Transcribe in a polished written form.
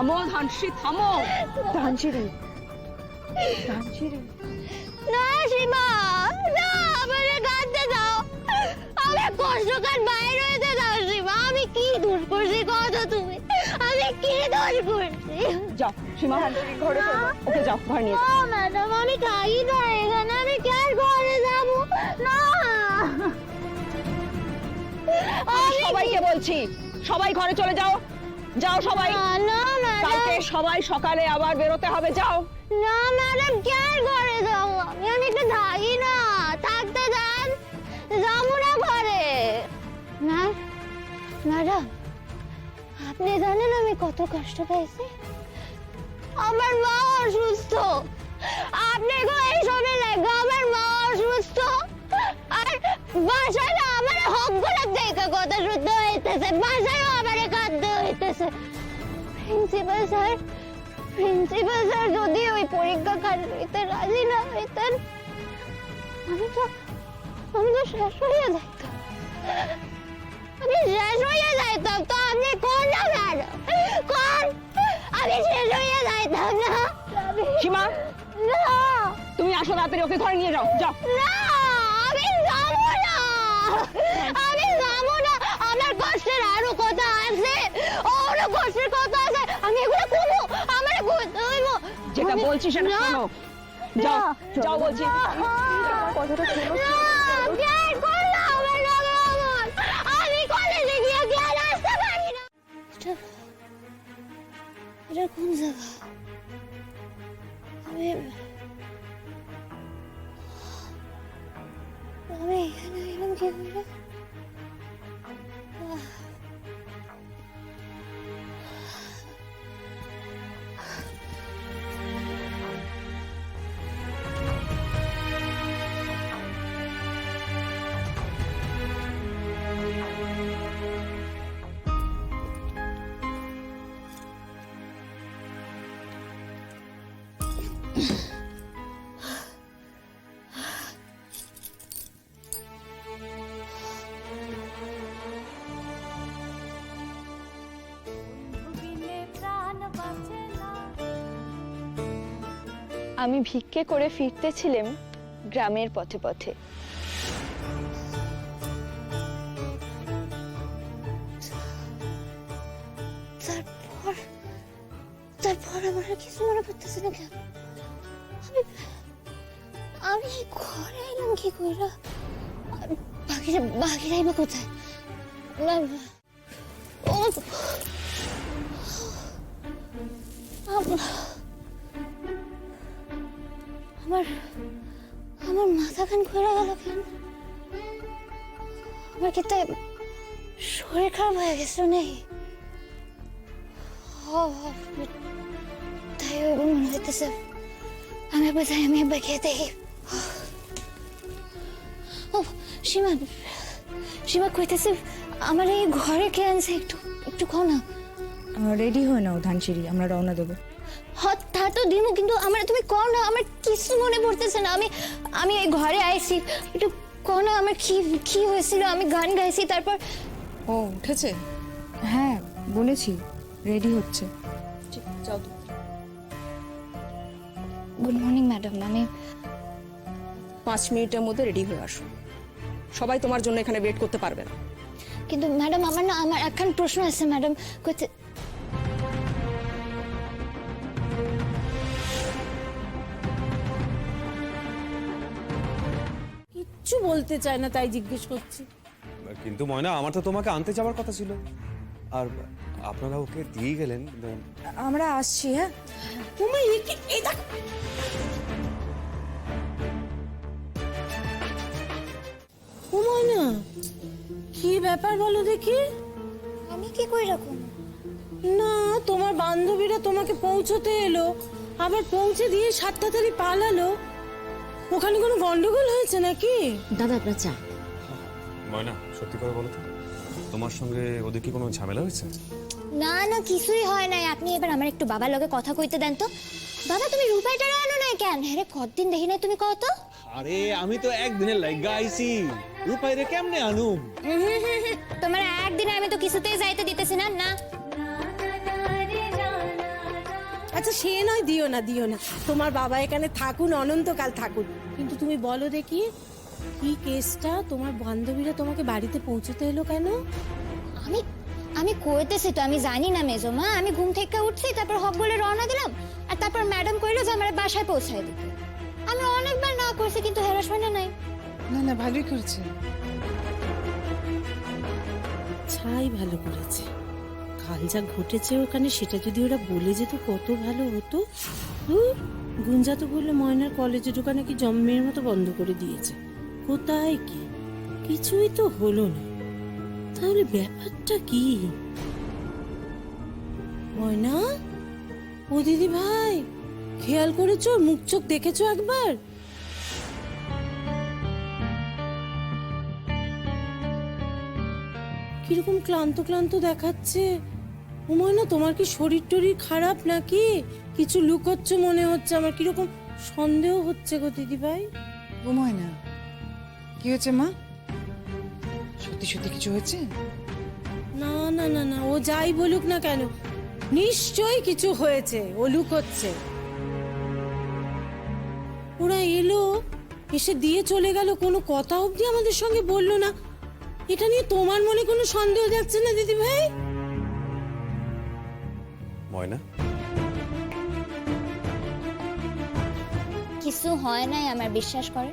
থামো ধানসি, থামো। ধানসিরি, ধানসিরি, না সীমা, না আমারে কাঁদতে দাও, আমি কষ্টকার বাইরে হইতে দাও সীমা। আমি কি দোষ করছি কত তুমি, আমি কি দোষ করছি? যাও সীমা, ধানসিরি ঘরে চলো। ওকে যাও, ঘর নিয়ে যাও। ম্যাডাম আমি থাকি না এখানে, আমি কার ঘরে যাব? না সবাইকে বলছি, সবাই ঘরে চলে যাও। যাও সবাই, না কালকে সবাই সকালে আবার বেরোতে হবে। যাও। না ম্যাডাম, কার ঘরে যাবো আমি একটু থাকি না, থাকতে দেন, যাবো না ঘরে। না ম্যাডাম, আপনি জানেন আমি কত কষ্ট পাইছি? আমার মা অসুস্থ, আপনি এই শোনে লাগবে, আমার মা অসুস্থ, আর বাসায় না আমার হকগুলো দেখে কথা শুদ্ধ হইতেছে, বাসায়ও আমার কাঁদতে হইতেছে। প্রিন্সিপাল স্যার যদি ওই পরীক্ষা খারিতে রাজি না হইতেন, আমি তো শেষ হয়ে যাইতাম, আমি শেষ হয়ে যাইতাম। তো আপনি কোন না ম্যাডাম, কোন? আমি শেষ হয়ে যাইতাম না। সীমা, না তুমি আসো তাড়াতাড়ি, ওকে ঘরে নিয়ে যাও। যাও। না, আমি যাবো না, আমি যাবো না। আমার কষ্টের আরো কথা আছে, আরো কষ্টের কথা আছে, আমি এগুলো করবো, আমার করতে হইব। যেটা বলছি সেটা না, শোনো। যাও, যাও বলছি। কথাটা শোনো। জ্ঞান করলো আমার লগে অমন। আমি কলেজে গিয়ে জ্ঞান আসতে পারি না। এটা কোন জায়গা? আমি এখানে এলাম কি করে? আমি ভিক্ষে করে ফিরতেছিলাম গ্রামের পথে পথে। তারপর আমার আর কিছু মনে পড়তেছে না কেন? আমি ঘরে এলাম কি কইরা? বাকিরা এবার কোথায়? না ও আমার মাথা খান ঘুরে গেল কেন? আমার কি তাই শরীর খারাপ হয়ে গেছে নাকি? তাই মনে হইতেছে। আমি একবার যাই, আমি একবার খেয়ে দেখি। ও সীমা কইতেছে আমার এই ঘরে কে আনছে, একটু খাও না। রেডি হয়ে নাও ধানসিঁড়ি, আমরা রওনা দেবো। তা তো দিমু, কিন্তু আমার তুমি কও না, আমার কিছু মনে পড়তেছে না। আমি এই ঘরে আইছি, একটু কও না আমার কি হয়েছিল। আমি গান গাইছি, তারপর ও উঠেছে? হ্যাঁ বলেছি, রেডি হচ্ছে। যাও। Good morning madam. আমি 5 মিনিটের মধ্যে রেডি হয়ে আসো, সবাই তোমার জন্য এখানে ওয়েট করতে পারবে না। কিন্তু ম্যাডাম আমার একখান প্রশ্ন আছে ম্যাডাম। কিচ্ছু বলতে চায় না, তাই জিজ্ঞেস করছি। কিন্তু ময়না, আমার তো তোমাকে আনতে যাওয়ার কথা ছিল, আর আপনারা ওকে দিয়ে গেলেন। আমরা আসছি। হ্যাঁ তুমি এই দেখো, ও ময়না, কি ব্যাপার বলো দেখি? আমি কি কই রাখুন? না, তোমার বান্ধবীরা তোমাকে পৌঁছতে এলো, আবার পৌঁছে দিয়ে 7 তাড়াতাড়ি পালালো। ওখানে কোনো গন্ডগোল হয়েছে নাকি? দাদা আপনার চা। ময়না, সত্যি করে বলো তো, তোমার সঙ্গে ওদের কি কোনো ঝামেলা হয়েছে? না না, কিছুই হয় নাই। আপনি এবার আমার একটু বাবার লগে কথা কইতে দেন তো। দাদা তুমি রূপাইটারে আনো নাই কেন? হ্যাঁ কতদিন দেখি নাই, তুমি কত? আরে আমি তো একদিনের লাইগা আইছি, রূপাই রে কেমনে আনুম? তোমার একদিনে আমি তো কিছুতেই যাইতে দিতেছি না। না আচ্ছা সে নয়, দিও না দিও না, তোমার বাবা এখানে থাকুন, অনন্তকাল থাকুন, কিন্তু তুমি বলো দেখি কি কেসটা? তোমার বান্ধবীরা তোমাকে বাড়িতে পৌঁছতে এলো কেন? আমি আমি কইতেছি তো, আমি জানি না মেজো মা। আমি ঘুম থেকে উঠছি, তারপর হক বলে রওনা দিলাম, আর তারপর ম্যাডাম কইলো যে আমার বাসায় পৌঁছায় দিতে। আমি অনেকবার না করছি, কিন্তু হেরা শুনে নাই। না না, ভালোই করেছে। ছাই ভালো করেছে। কাল যা ঘটেছে ওখানে, সেটা যদি ওরা বলে যেত কত ভালো হতো। গুঞ্জা তো বললো ময়নার কলেজে ঢোকা নাকি জম্মের মতো বন্ধ করে দিয়েছে। কোথায় কি কিছুই তো হলো না, তাহলে ব্যাপারটা কি? ময়না, ও দিদি ভাই, খেয়াল করেছো? মুখ চোখ দেখেছো একবার? কিরকম ক্লান্ত ক্লান্ত দেখাচ্ছে। ও ময়না, তোমার কি শরীর টরীর খারাপ নাকি? কিছু লুকোচ্ছ মনে হচ্ছে, আমার কিরকম সন্দেহ হচ্ছে গো দিদি ভাই। ঘুমোয় না। কি হয়েছে মা? সত্যি সত্যি কিছু হয়েছে? না না না না, ও যাই বলুক না কেন, নিশ্চয়ই কিছু হয়েছে, ও লুকোচ্ছে। ওরা এলো, এসে দিয়ে চলে গেল, কোনো কথা অবধি আমাদের সঙ্গে বললো না। এটা নিয়ে তোমার মনে কোনো সন্দেহ যাচ্ছে না দিদি ভাই? ময়না, কিছু হয় নাই, আমার বিশ্বাস করে।